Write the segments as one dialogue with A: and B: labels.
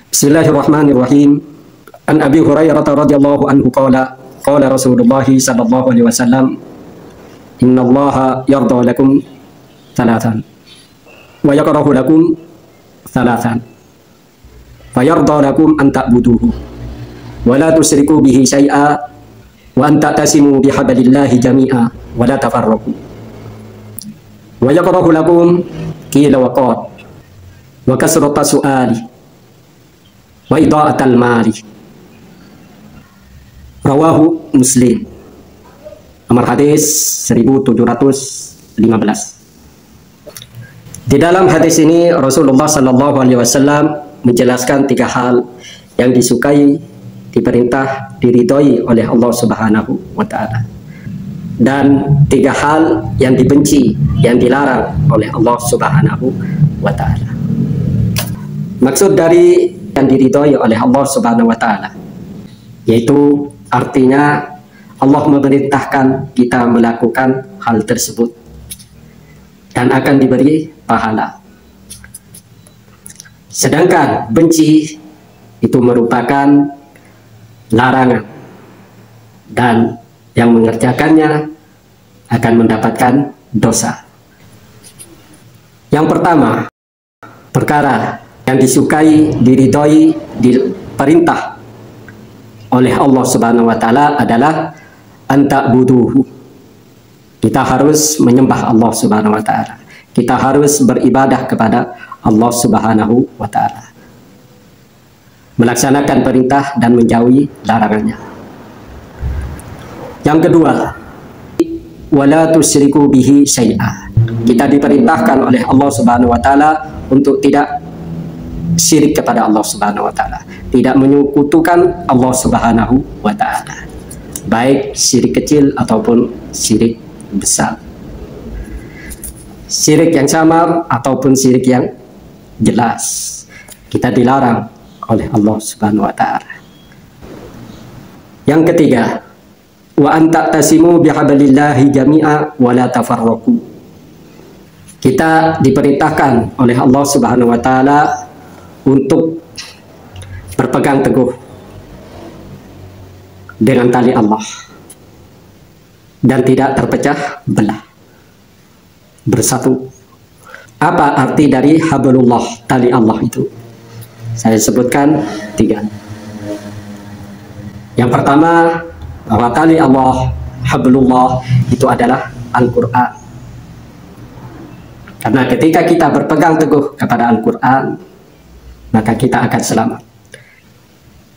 A: Bismillahirrahmanirrahim. An Abi Hurairah radhiyallahu anhu qala qala Rasulullah sallallahu alaihi wasallam innallaha yarda lakum thalathan wa yakrahu lakum thalathan fa yarda lakum an ta'buduhu wa la tusyriku bihi syai'a wa an ta'tasimu bihablillahi jami'a wa la tafarraqu wa yakrahu lakum qila wa qala wa kasrata su'ali wa ida'atal mali. Rawahu Muslim. Nomor hadis 1715. Di dalam hadis ini Rasulullah Sallallahu Alaihi Wasallam menjelaskan 3 hal yang disukai, diperintah, diridhoi oleh Allah Subhanahu wa Ta'ala, dan 3 hal yang dibenci, yang dilarang oleh Allah Subhanahu wa Ta'ala. Maksud dari yang diridhoi oleh Allah Subhanahu wa Ta'ala, yaitu artinya Allah memerintahkan kita melakukan hal tersebut dan akan diberi pahala. Sedangkan benci itu merupakan larangan dan yang mengerjakannya akan mendapatkan dosa. Yang pertama, perkara yang disukai, diridhoi, diperintah oleh Allah Subhanahu wa Ta'ala adalah anta'buduhu. Kita harus menyembah Allah Subhanahu wa Ta'ala. Kita harus beribadah kepada Allah Subhanahu wa Ta'ala, melaksanakan perintah dan menjauhi larangannya. Yang kedua, wala tusyriku bihi syai'a. Kita diperintahkan oleh Allah Subhanahu wa Ta'ala untuk tidak syirik kepada Allah Subhanahu wa Ta'ala, tidak menyekutukan Allah Subhanahu wa Ta'ala, baik syirik kecil ataupun syirik besar, syirik yang samar ataupun syirik yang jelas. Kita dilarang oleh Allah Subhanahu wa Ta'ala. Yang ketiga, wa anta tasimu bihablillahi jami'a wa la tafarraqu. Kita diperintahkan oleh Allah Subhanahu wa Ta'ala untuk berpegang teguh dengan tali Allah dan tidak terpecah belah, bersatu. Apa arti dari hablullah, tali Allah itu? Saya sebutkan 3. Yang pertama, bahwa tali Allah, hablullah, itu adalah Al-Quran. Karena ketika kita berpegang teguh kepada Al-Quran, maka kita akan selamat.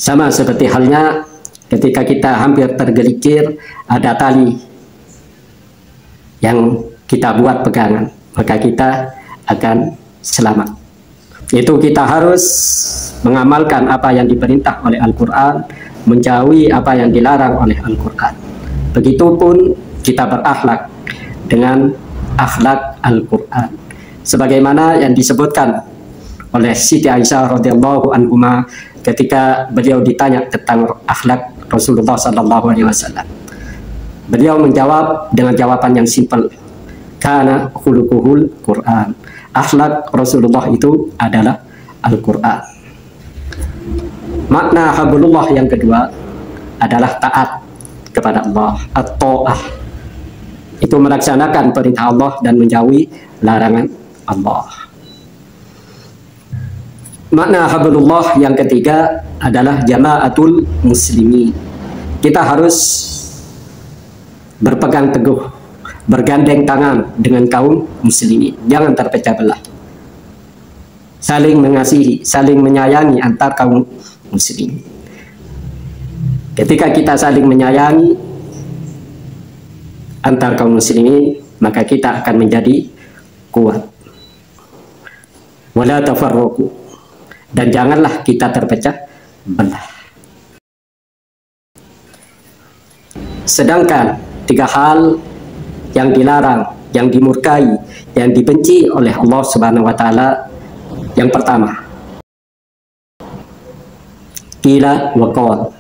A: Sama seperti halnya ketika kita hampir tergelincir, ada tali yang kita buat pegangan, maka kita akan selamat. Itu kita harus mengamalkan apa yang diperintah oleh Al-Quran, menjauhi apa yang dilarang oleh Al-Quran. Begitupun kita berakhlak dengan akhlak Al-Quran, sebagaimana yang disebutkan oleh Siti Aisyah radhiyallahu anhuma ketika beliau ditanya tentang akhlak Rasulullah sallallahu alaihi wasallam. Beliau menjawab dengan jawaban yang simpel, kana khuluquhul Quran. Akhlak Rasulullah itu adalah Al-Quran. Makna hablullah yang kedua adalah taat kepada Allah, at-ta'ah. Itu melaksanakan perintah Allah dan menjauhi larangan Allah. Makna hablullah yang ketiga adalah jama'atul muslimin. Kita harus berpegang teguh, bergandeng tangan dengan kaum muslimin. Jangan terpecah belah. Saling mengasihi, saling menyayangi antar kaum muslimin. Ketika kita saling menyayangi antar kaum muslimin, maka kita akan menjadi kuat. Wala tafarraqu. Dan janganlah kita terpecah belah. Sedangkan 3 hal yang dilarang, yang dimurkai, yang dibenci oleh Allah Subhanahu wa Ta'ala. Yang pertama, qila wa qal.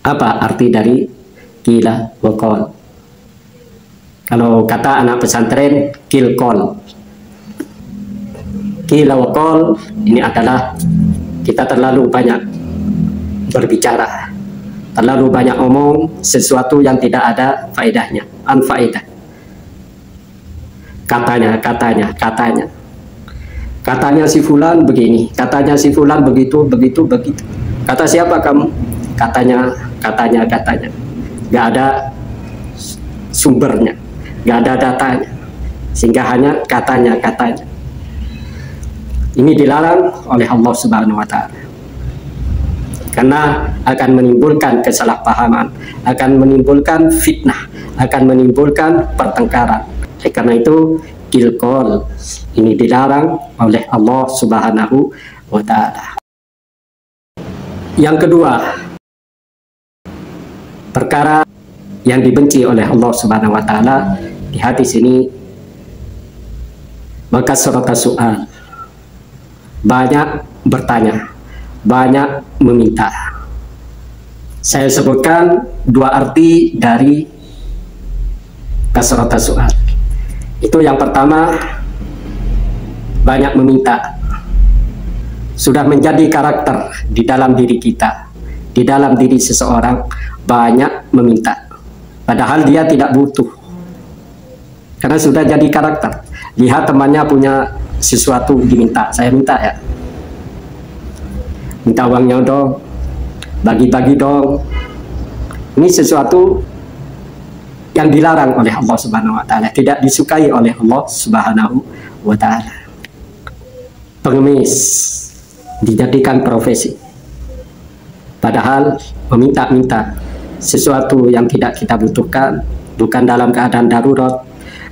A: Apa arti dari qila wa qal? Kalau kata anak pesantren, qil qal. Qila wa qal, ini adalah kita terlalu banyak berbicara, terlalu banyak omong sesuatu yang tidak ada faedahnya, anfaedah. Katanya si fulan begini, katanya si fulan begitu. Kata siapa kamu? Katanya. Gak ada sumbernya, gak ada datanya, sehingga hanya katanya. Ini dilarang oleh Allah Subhanahu wa Ta'ala, karena akan menimbulkan kesalahpahaman, akan menimbulkan fitnah, akan menimbulkan pertengkaran. Karena itu qil-qal ini dilarang oleh Allah Subhanahu wa Ta'ala. Yang kedua, perkara yang dibenci oleh Allah Subhanahu wa Ta'ala di hadis ini, maka kasrata su'al, banyak bertanya, banyak meminta. Saya sebutkan dua arti dari kasrata su'al. Itu yang pertama, banyak meminta. Sudah menjadi karakter di dalam diri kita, di dalam diri seseorang, banyak meminta. Padahal dia tidak butuh, karena sudah jadi karakter. Lihat temannya punya sesuatu, diminta, saya minta ya, minta uangnya dong, bagi-bagi dong. Ini sesuatu yang dilarang oleh Allah Subhanahu wa Ta'ala, tidak disukai oleh Allah Subhanahu wa Ta'ala. Pengemis dijadikan profesi, padahal meminta-minta sesuatu yang tidak kita butuhkan, bukan dalam keadaan darurat,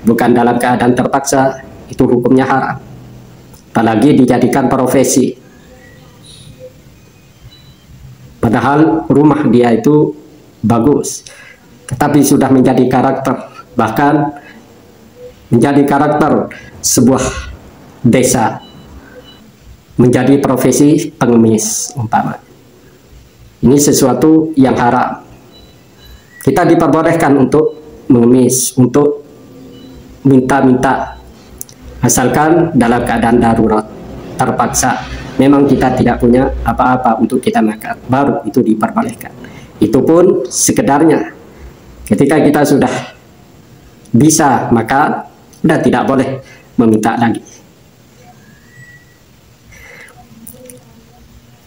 A: bukan dalam keadaan terpaksa, itu hukumnya haram. Apalagi dijadikan profesi, padahal rumah dia itu bagus, tetapi sudah menjadi karakter, bahkan menjadi karakter sebuah desa, menjadi profesi pengemis umpama. Ini sesuatu yang haram. Kita diperbolehkan untuk mengemis, untuk minta-minta, asalkan dalam keadaan darurat, terpaksa, memang kita tidak punya apa-apa untuk kita makan, baru itu diperbolehkan. Itu pun sekedarnya. Ketika kita sudah bisa makan, sudah tidak boleh meminta lagi.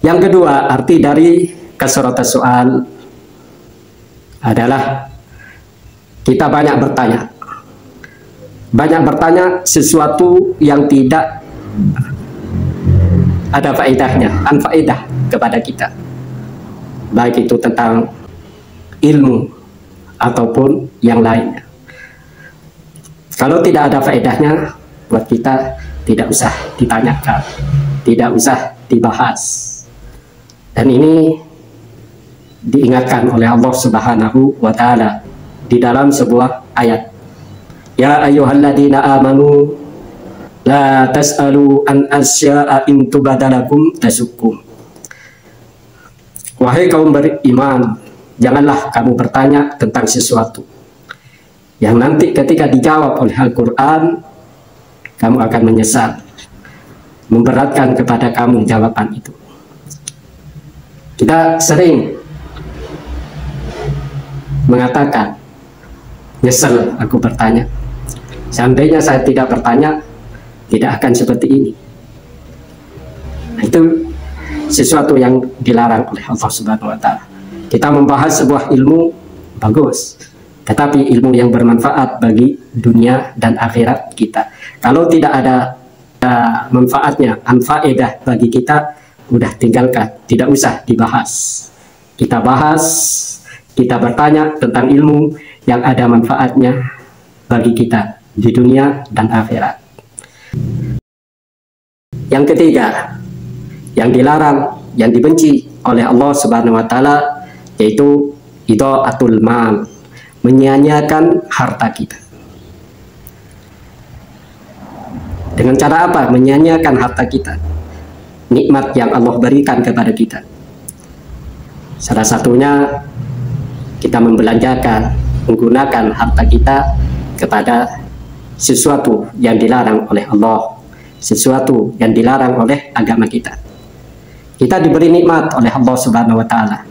A: Yang kedua, arti dari kasrata su'al adalah kita banyak bertanya. Banyak bertanya sesuatu yang tidak ada faedahnya, anfaedah kepada kita. Baik itu tentang ilmu ataupun yang lainnya. Kalau tidak ada faedahnya, buat kita tidak usah ditanyakan, tidak usah dibahas. Dan ini diingatkan oleh Allah Subhanahu wa Ta'ala di dalam sebuah ayat. Ya ayyuhalladzina amanu la tas'alu an asya'a in tubadalakum tasukum. Wahai kaum beriman, janganlah kamu bertanya tentang sesuatu yang nanti ketika dijawab oleh Al-Quran, kamu akan menyesal, memberatkan kepada kamu jawaban itu. Kita sering mengatakan, nyesel aku bertanya. Seandainya saya tidak bertanya, tidak akan seperti ini. Nah, itu sesuatu yang dilarang oleh Allah Subhanahu wa Ta'ala. Kita membahas sebuah ilmu bagus, tetapi ilmu yang bermanfaat bagi dunia dan akhirat kita. Kalau tidak ada manfaatnya, anfaedah bagi kita, udah tinggalkan, tidak usah dibahas. Kita bahas, kita bertanya tentang ilmu yang ada manfaatnya bagi kita di dunia dan akhirat. Yang ketiga, yang dilarang, yang dibenci oleh Allah Subhanahu wa Ta'ala, yaitu idha'atul mal, menyia-nyiakan harta kita. Dengan cara apa menyia-nyiakan harta kita? Nikmat yang Allah berikan kepada kita. Salah satunya kita membelanjakan, menggunakan harta kita kepada sesuatu yang dilarang oleh Allah sesuatu yang dilarang oleh agama kita. Kita diberi nikmat oleh Allah Subhanahu wa taala.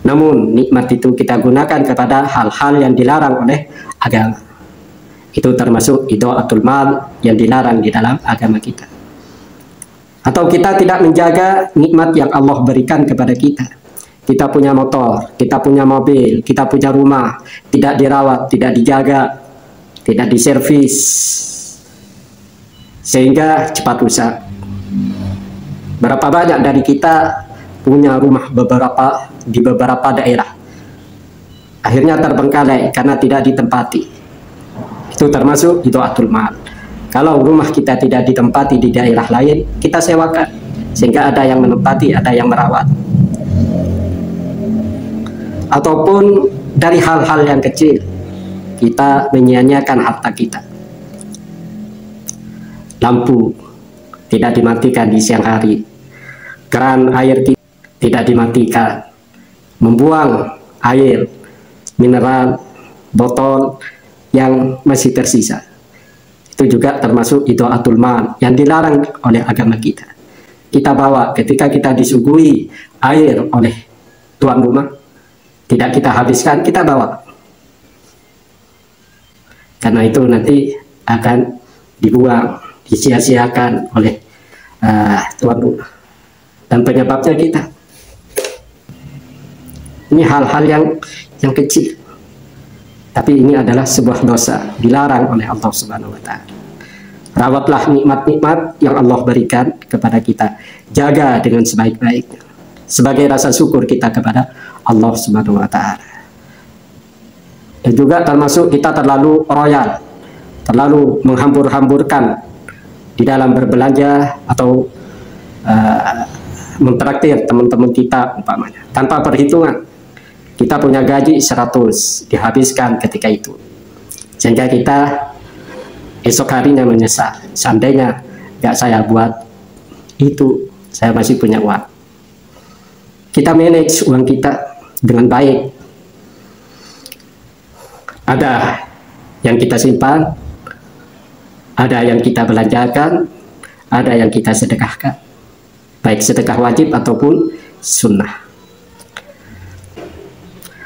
A: Namun nikmat itu kita gunakan kepada hal-hal yang dilarang oleh agama. Itu termasuk idaatul mal yang dilarang di dalam agama kita. Atau kita tidak menjaga nikmat yang Allah berikan kepada kita. Kita punya motor, kita punya mobil, kita punya rumah, tidak dirawat, tidak dijaga, tidak diservis, sehingga cepat rusak. Berapa banyak dari kita punya rumah di beberapa daerah, akhirnya terbengkalai karena tidak ditempati. Itu termasuk idaatul mal. Kalau rumah kita tidak ditempati di daerah lain, kita sewakan, sehingga ada yang menempati, ada yang merawat. Ataupun dari hal-hal yang kecil, kita menyia-nyiakan harta kita. Lampu tidak dimatikan di siang hari, keran air tidak dimatikan, membuang air mineral botol yang masih tersisa, itu juga termasuk idaatul mal yang dilarang oleh agama kita. Kita bawa ketika kita disuguhi air oleh tuan rumah, tidak kita habiskan, kita bawa, karena itu nanti akan dibuang, disia-siakan oleh tuan rumah, dan penyebabnya kita. Ini hal-hal yang kecil, tapi ini adalah sebuah dosa, dilarang oleh Allah Subhanahu wa taala. Rawatlah nikmat-nikmat yang Allah berikan kepada kita, jaga dengan sebaik-baiknya sebagai rasa syukur kita kepada Allah Subhanahu wa taala. Dan juga termasuk kita terlalu royal, terlalu menghambur-hamburkan di dalam berbelanja atau mentraktir teman-teman kita umpamanya tanpa perhitungan. Kita punya gaji 100, dihabiskan ketika itu, sehingga kita esok harinya menyesal, seandainya gak saya buat itu, saya masih punya uang. Kita manage uang kita dengan baik. Ada yang kita simpan, ada yang kita belanjakan, ada yang kita sedekahkan, baik sedekah wajib ataupun sunnah.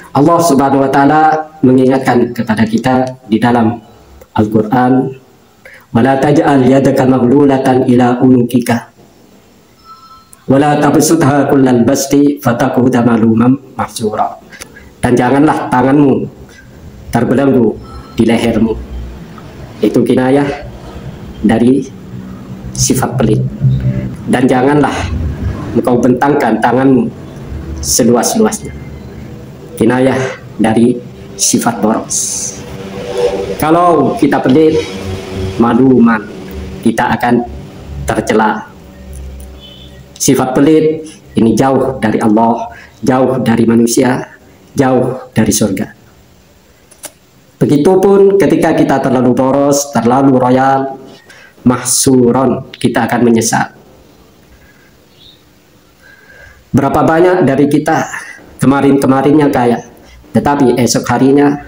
A: Allah Subhanahu wa taala mengingatkan kepada kita di dalam Al-Qur'an, "Wala taj'al yadaka maghlulatan ila unukika wala tabsutha kullal basti fataquda maluman mahsura." Dan janganlah tanganmu terbelenggu di lehermu. Itu kinayah dari sifat pelit. Dan janganlah engkau bentangkan tanganmu seluas-luasnya. Kinayah dari sifat boros. Kalau kita pelit, maluman, kita akan tercela. Sifat pelit ini jauh dari Allah, jauh dari manusia, jauh dari surga. Begitupun ketika kita terlalu boros, terlalu royal, mahsuron, kita akan menyesal. Berapa banyak dari kita kemarin-kemarinnya kaya, tetapi esok harinya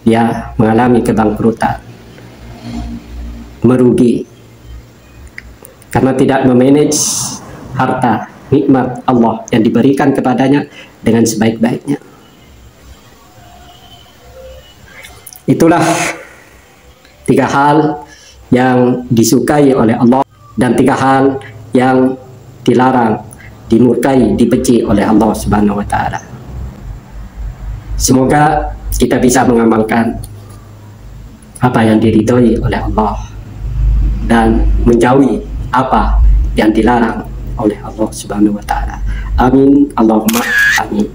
A: dia mengalami kebangkrutan, merugi, karena tidak memanage harta nikmat Allah yang diberikan kepadanya dengan sebaik-baiknya. Itulah 3 hal yang disukai oleh Allah dan 3 hal yang dilarang, dimurkai, dibenci oleh Allah Subhanahu wa taala. Semoga kita bisa mengamalkan apa yang diridhoi oleh Allah dan menjauhi apa yang dilarang oleh Allah Subhanahu wa taala. Amin, Allahumma amin.